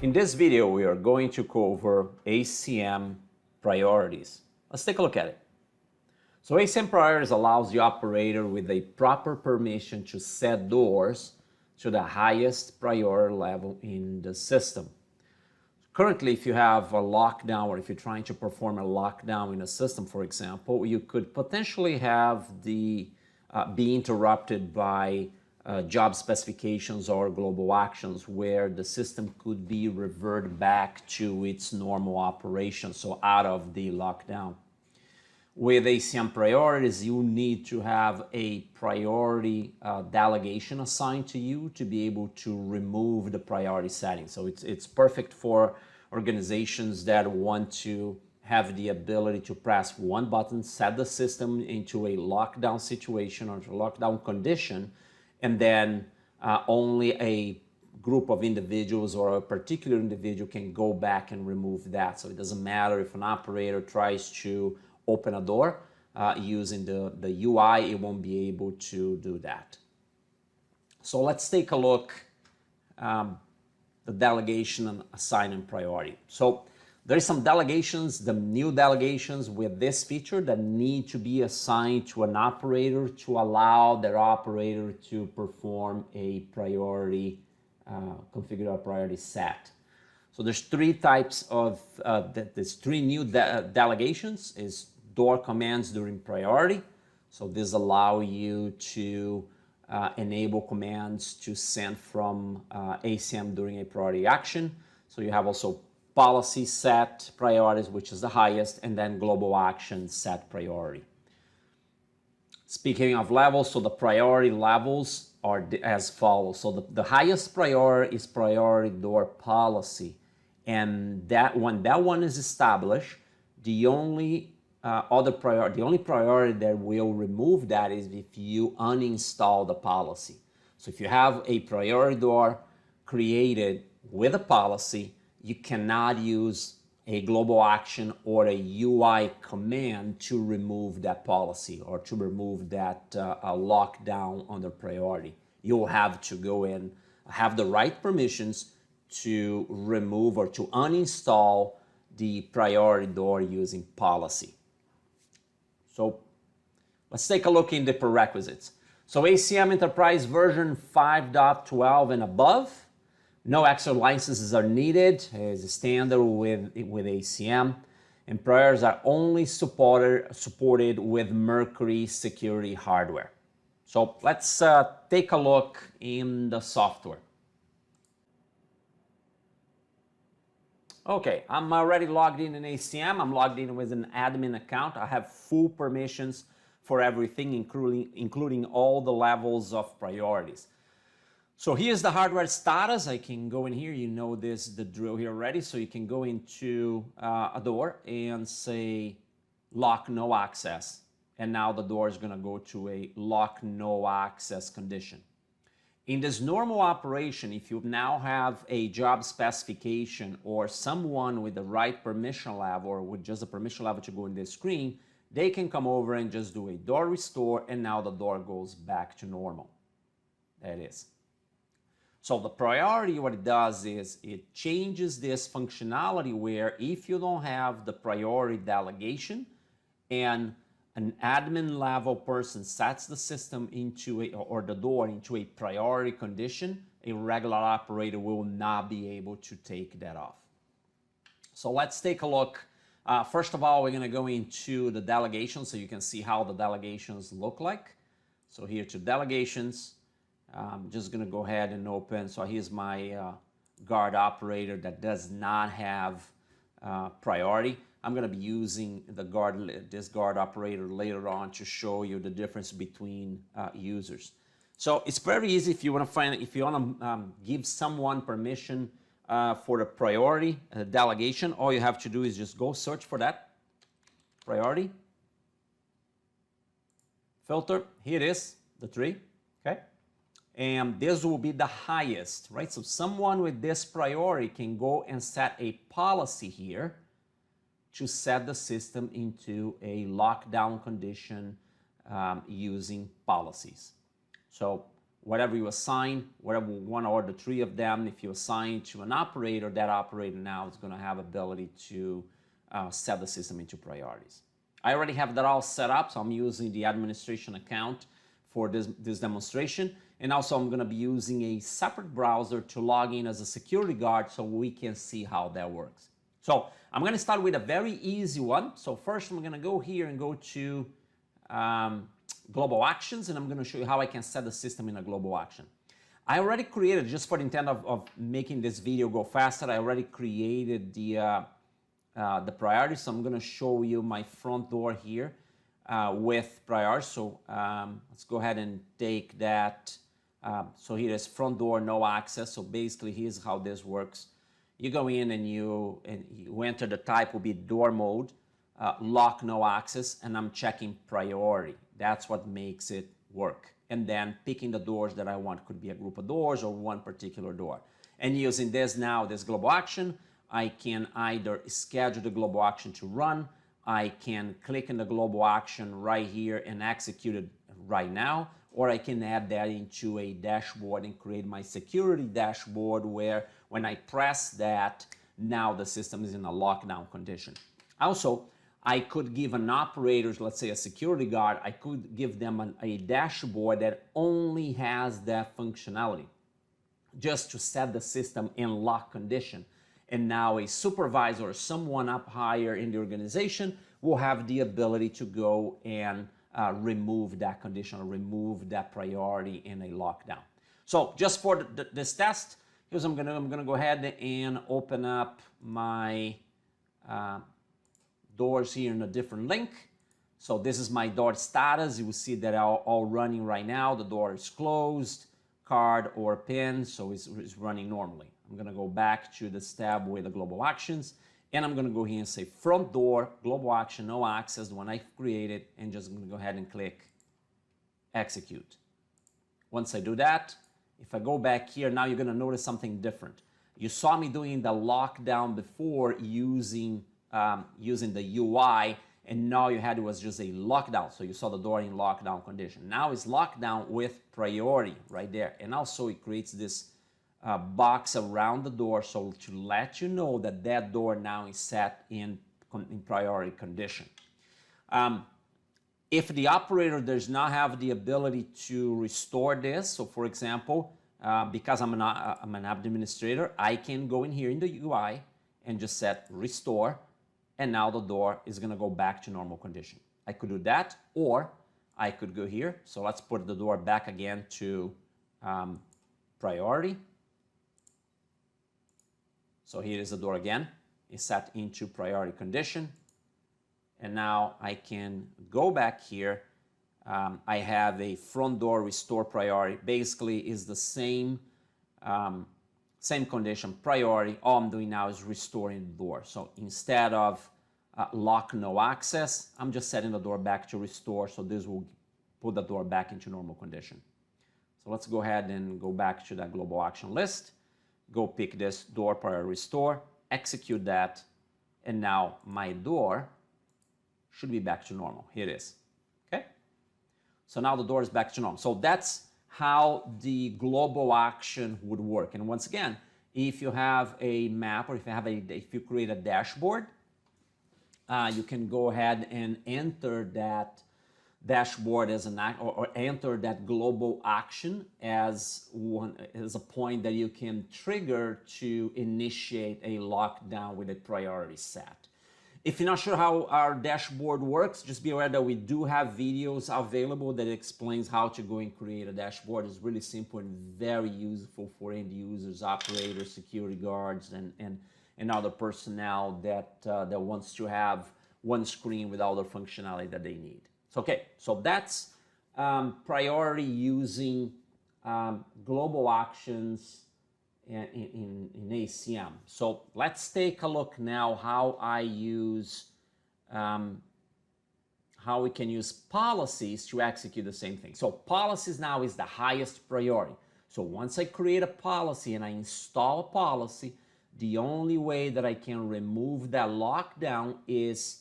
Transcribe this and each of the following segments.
In this video, we are going to cover ACM priorities. Let's take a look at it. So ACM priorities allows the operator with a proper permission to set doors to the highest priority level in the system. Currently, if you have a lockdown or if you're trying to perform a lockdown in a system, for example, you could potentially have be interrupted by job specifications or global actions where the system could be reverted back to its normal operation, so out of the lockdown. With ACM priorities, you need to have a priority delegation assigned to you to be able to remove the priority setting. So it's perfect for organizations that want to have the ability to press one button, set the system into a lockdown situation or a lockdown condition, and then only a group of individuals or a particular individual can go back and remove that. So it doesn't matter if an operator tries to open a door using the UI, it won't be able to do that. So let's take a look the delegation and assigning priority. So there's some delegations, the new delegations with this feature that need to be assigned to an operator to allow their operator to perform a priority, configure a priority set. So there's three types of, there's three new delegations is door commands during priority. So this allow you to enable commands to send from ACM during a priority action. So you have also policy set priorities, which is the highest, and then global action set priority. Speaking of levels, so the priority levels are as follows. So the highest priority is priority door policy. And that when that one is established, the only priority that will remove that is if you uninstall the policy. So if you have a priority door created with a policy, you cannot use a global action or a UI command to remove that policy or to remove that lockdown under priority. You'll have to go in, have the right permissions to remove or to uninstall the priority door using policy. So let's take a look in the prerequisites. So ACM Enterprise version 5.12 and above. No extra licenses are needed as standard with ACM, and priorities are only supported with Mercury security hardware. So let's take a look in the software. Okay, I'm already logged in ACM. I'm logged in with an admin account. I have full permissions for everything, including all the levels of priorities. So here's the hardware status. I can go in here, you know this, the drill here already. So you can go into a door and say lock no access. And now the door is gonna go to a lock no access condition. In this normal operation, if you now have a job specification or someone with the right permission level or with just a permission level to go in this screen, they can come over and just do a door restore, and now the door goes back to normal. There it is. So the priority, what it does is it changes this functionality where if you don't have the priority delegation and an admin level person sets the system into or the door into a priority condition, a regular operator will not be able to take that off. So let's take a look. First of all, we're going to go into the delegations so you can see how the delegations look like. So here to delegations. I'm just going to go ahead and open. So here's my guard operator that does not have priority. I'm going to be using this guard operator later on to show you the difference between users. So it's very easy if you want to give someone permission for the priority delegation. All you have to do is just go search for that priority filter. Here it is, the tree. Okay. And this will be the highest, right? So someone with this priority can go and set a policy here to set the system into a lockdown condition using policies. So whatever you assign, whatever one or the three of them, if you assign to an operator, that operator now is going to have ability to set the system into priorities. I already have that all set up, so I'm using the administration account for this demonstration. And also I'm going to be using a separate browser to log in as a security guard so we can see how that works. So I'm going to start with a very easy one. So first I'm going to go here and go to global actions, and I'm going to show you how I can set the system in a global action. I already created, just for the intent of making this video go faster, I already created the priority. So I'm going to show you my front door here with priority. So let's go ahead and take that. So here is front door, no access. So basically here's how this works. You go in and you enter the type will be door mode, lock, no access, and I'm checking priority. That's what makes it work. And then picking the doors that I want. Could be a group of doors or one particular door. And using this now, this global action, I can either schedule the global action to run, I can click in the global action right here and execute it right now, or I can add that into a dashboard and create my security dashboard where when I press that, now the system is in a lockdown condition. Also, I could give an operator, let's say a security guard, I could give them a dashboard that only has that functionality, just to set the system in lock condition. And now a supervisor or someone up higher in the organization will have the ability to go and remove that condition or remove that priority in a lockdown. So just for this test, here's what I'm gonna go ahead and open up my doors here in a different link. So this is my door status. You will see that all running right now. The door is closed, card or pin, so it's running normally. I'm gonna go back to this tab with the global actions, and I'm gonna go here and say front door, global action, no access, the one I created, and just gonna go ahead and click execute. Once I do that, if I go back here, now you're gonna notice something different. You saw me doing the lockdown before using the UI, and now you had was just a lockdown. So you saw the door in lockdown condition. Now it's lockdown with priority right there. And also it creates this box around the door so to let you know that that door now is set in priority condition. If the operator does not have the ability to restore this, so for example, because I'm an administrator, I can go in here in the UI and just set restore, and now the door is going to go back to normal condition. I could do that, or I could go here. So let's put the door back again to priority. So here is the door again. It's set into priority condition. And now I can go back here. I have a front door restore priority. Basically is the same condition, priority. All I'm doing now is restoring the door. So instead of lock no access, I'm just setting the door back to restore. So this will put the door back into normal condition. So let's go ahead and go back to that global action list. Go pick this door priority restore, execute that, and now my door should be back to normal. Here it is. Okay? So now the door is back to normal. So that's how the global action would work. And once again, if you have a map or if you create a dashboard, you can go ahead and enter that dashboard as an act, or enter that global action as a point that you can trigger to initiate a lockdown with a priority set. If you're not sure how our dashboard works, just be aware that we do have videos available that explains how to go and create a dashboard. It's really simple and very useful for end users, operators, security guards, and other personnel that wants to have one screen with all the functionality that they need. So, okay, so that's priority using global actions in ACM. So let's take a look now how I use, how we can use policies to execute the same thing. So policies now is the highest priority. So once I create a policy and I install a policy, the only way that I can remove that lockdown is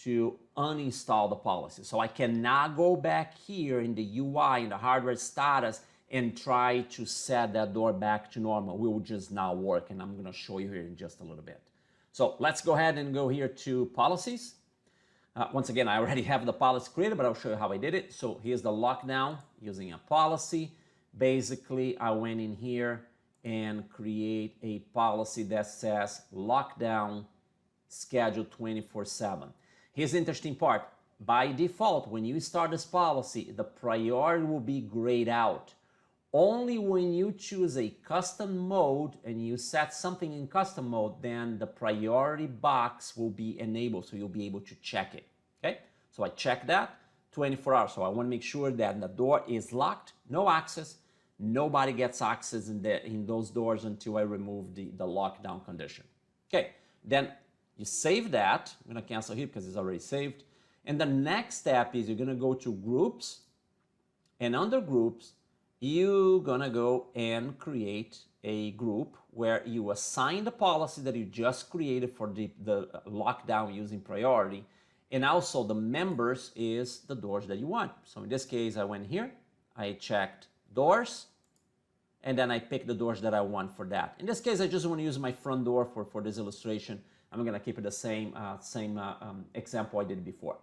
to uninstall the policy. So I cannot go back here in the UI, in the hardware status, and try to set that door back to normal. Will just not work, and I'm going to show you here in just a little bit. So let's go ahead and go here to policies. Once again, I already have the policy created, but I'll show you how I did it. So here's the lockdown using a policy. Basically, I went in here and create a policy that says lockdown schedule 24/7. Here's the interesting part. By default, when you start this policy, the priority will be grayed out. Only when you choose a custom mode and you set something in custom mode, then the priority box will be enabled, so you'll be able to check it. Okay, so I check that 24 hours. So I want to make sure that the door is locked, no access, nobody gets access in those doors until I remove the lockdown condition. Okay, then you save that. I'm going to cancel here because it's already saved. And the next step is you're going to go to groups, and under groups, you're going to go and create a group where you assign the policy that you just created for the lockdown using priority, and also the members is the doors that you want. So in this case, I went here, I checked doors, and then I picked the doors that I want for that. In this case, I just want to use my front door for this illustration. I'm going to keep it the same example I did before.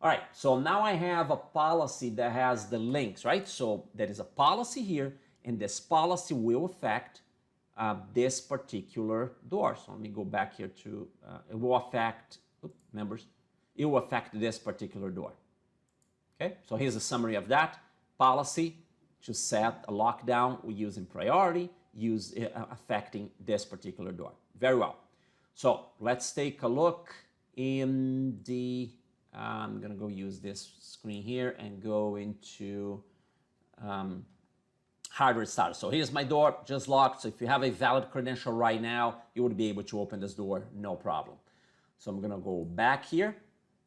All right, so now I have a policy that has the links, right? So there is a policy here, and this policy will affect this particular door. So let me go back here to, it will affect, members, it will affect this particular door. Okay, so here's a summary of that. Policy to set a lockdown, we use in priority, affecting this particular door. Very well. So let's take a look in the, I'm going to go use this screen here and go into hardware status. So here's my door, just locked. So if you have a valid credential right now, you would be able to open this door, no problem. So I'm going to go back here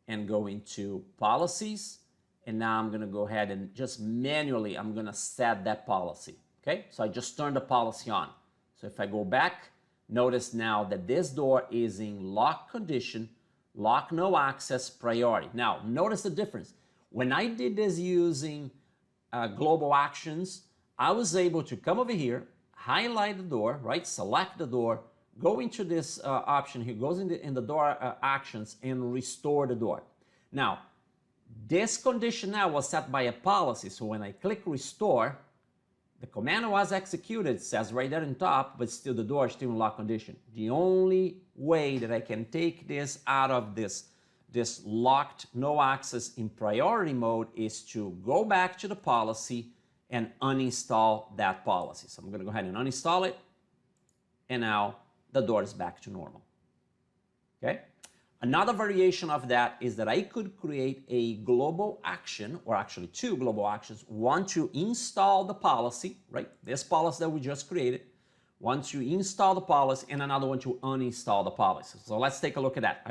and go into policies. And now I'm going to go ahead and just manually, I'm going to set that policy. Okay, so I just turned the policy on. So if I go back, notice now that this door is in lock condition, lock no access priority. Now, notice the difference. When I did this using global actions, I was able to come over here, highlight the door, right? Select the door, go into this option here, goes in the door actions and restore the door. Now, this condition now was set by a policy. So when I click restore, the command was executed, it says right there on top, but still the door is still in lock condition. The only way that I can take this out of this locked no access in priority mode is to go back to the policy and uninstall that policy. So I'm going to go ahead and uninstall it, and now the door is back to normal. Okay? Another variation of that is that I could create a global action, or actually two global actions. One to install the policy, right? This policy that we just created. One to install the policy, and another one to uninstall the policy. So let's take a look at that.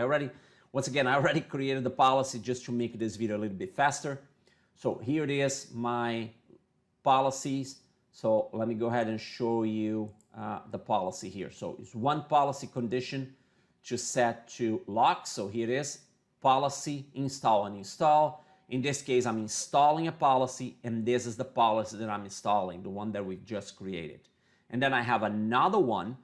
Once again, I already created the policy just to make this video a little bit faster. So here it is, my policies. So let me go ahead and show you the policy here. So it's one policy condition to set to lock. So here it is, policy, install and install. In this case, I'm installing a policy, and this is the policy that I'm installing, the one that we've just created. And then I have another one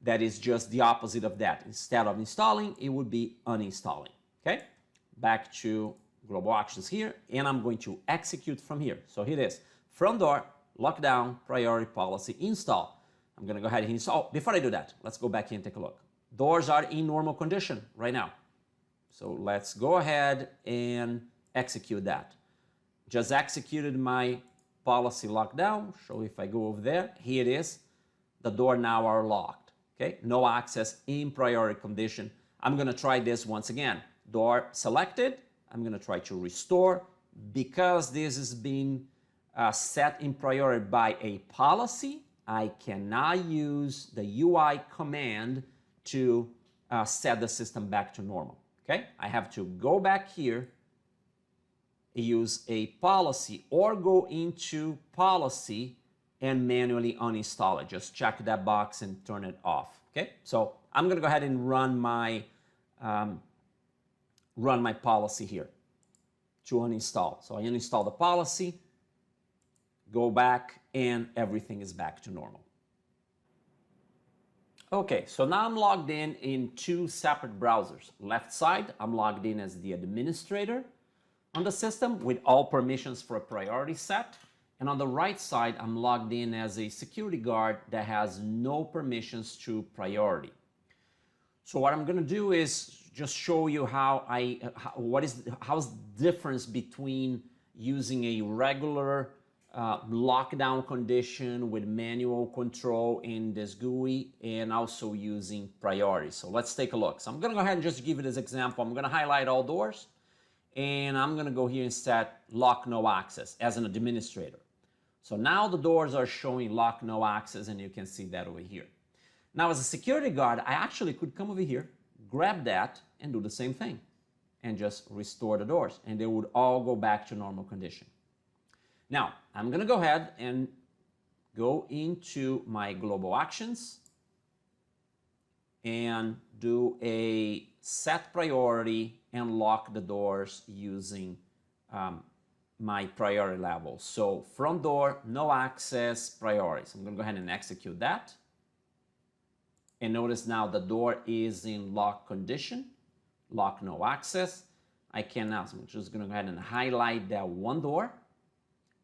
that is just the opposite of that. Instead of installing, it would be uninstalling. Okay? Back to global actions here, and I'm going to execute from here. So here it is, front door, lockdown, priority policy, install. I'm going to go ahead and install. Before I do that, let's go back here and take a look. Doors are in normal condition right now. So let's go ahead and execute that. Just executed my policy lockdown. So if I go over there, here it is. The door now are locked. Okay, no access in priority condition. I'm going to try this once again. Door selected. I'm going to try to restore. Because this is being set in priority by a policy, I cannot use the UI command to set the system back to normal. Okay, I have to go back here, use a policy, or go into policy and manually uninstall it. Just check that box and turn it off. Okay, so I'm going to go ahead and run my policy here to uninstall. So I uninstall the policy, go back, and everything is back to normal. Okay, so now I'm logged in two separate browsers. Left side, I'm logged in as the administrator on the system with all permissions for a priority set. And on the right side, I'm logged in as a security guard that has no permissions to priority. So what I'm going to do is just show you how's the difference between using a regular lockdown condition with manual control in this GUI and also using priority. So let's take a look. So I'm going to go ahead and just give you this example. I'm going to highlight all doors, and I'm going to go here and set lock no access as an administrator. So now the doors are showing lock no access, and you can see that over here. Now as a security guard, I actually could come over here, grab that, and do the same thing, and just restore the doors, and they would all go back to normal condition. Now, I'm going to go ahead and go into my global actions and do a set priority and lock the doors using my priority level. So from door, no access, priority. So I'm going to go ahead and execute that. And notice now the door is in lock condition, lock no access. I can now, so I'm just going to go ahead and highlight that one door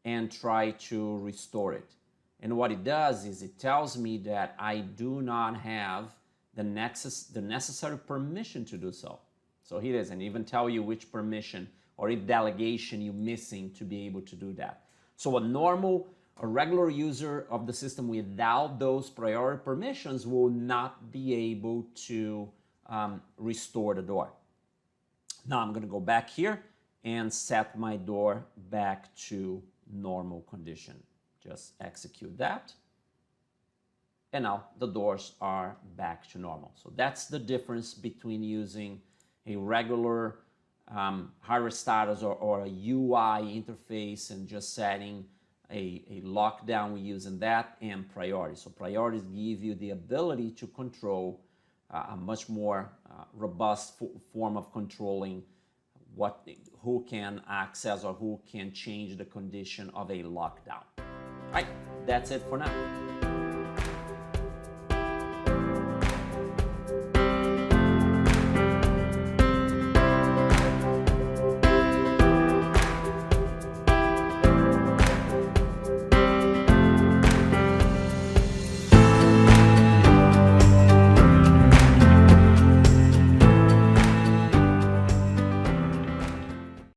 and try to restore it. And what it does is it tells me that I do not have the necessary permission to do so. So here it is, and even tell you which permission or if delegation you're missing to be able to do that. So a regular user of the system without those priority permissions will not be able to restore the door. Now I'm going to go back here and set my door back to normal condition. Just execute that. And now the doors are back to normal. So that's the difference between using a regular hardware status or a UI interface and just setting a lockdown, we're using that, and priorities. So priorities give you the ability to control a much more robust form of controlling who can access or who can change the condition of a lockdown. All right, that's it for now.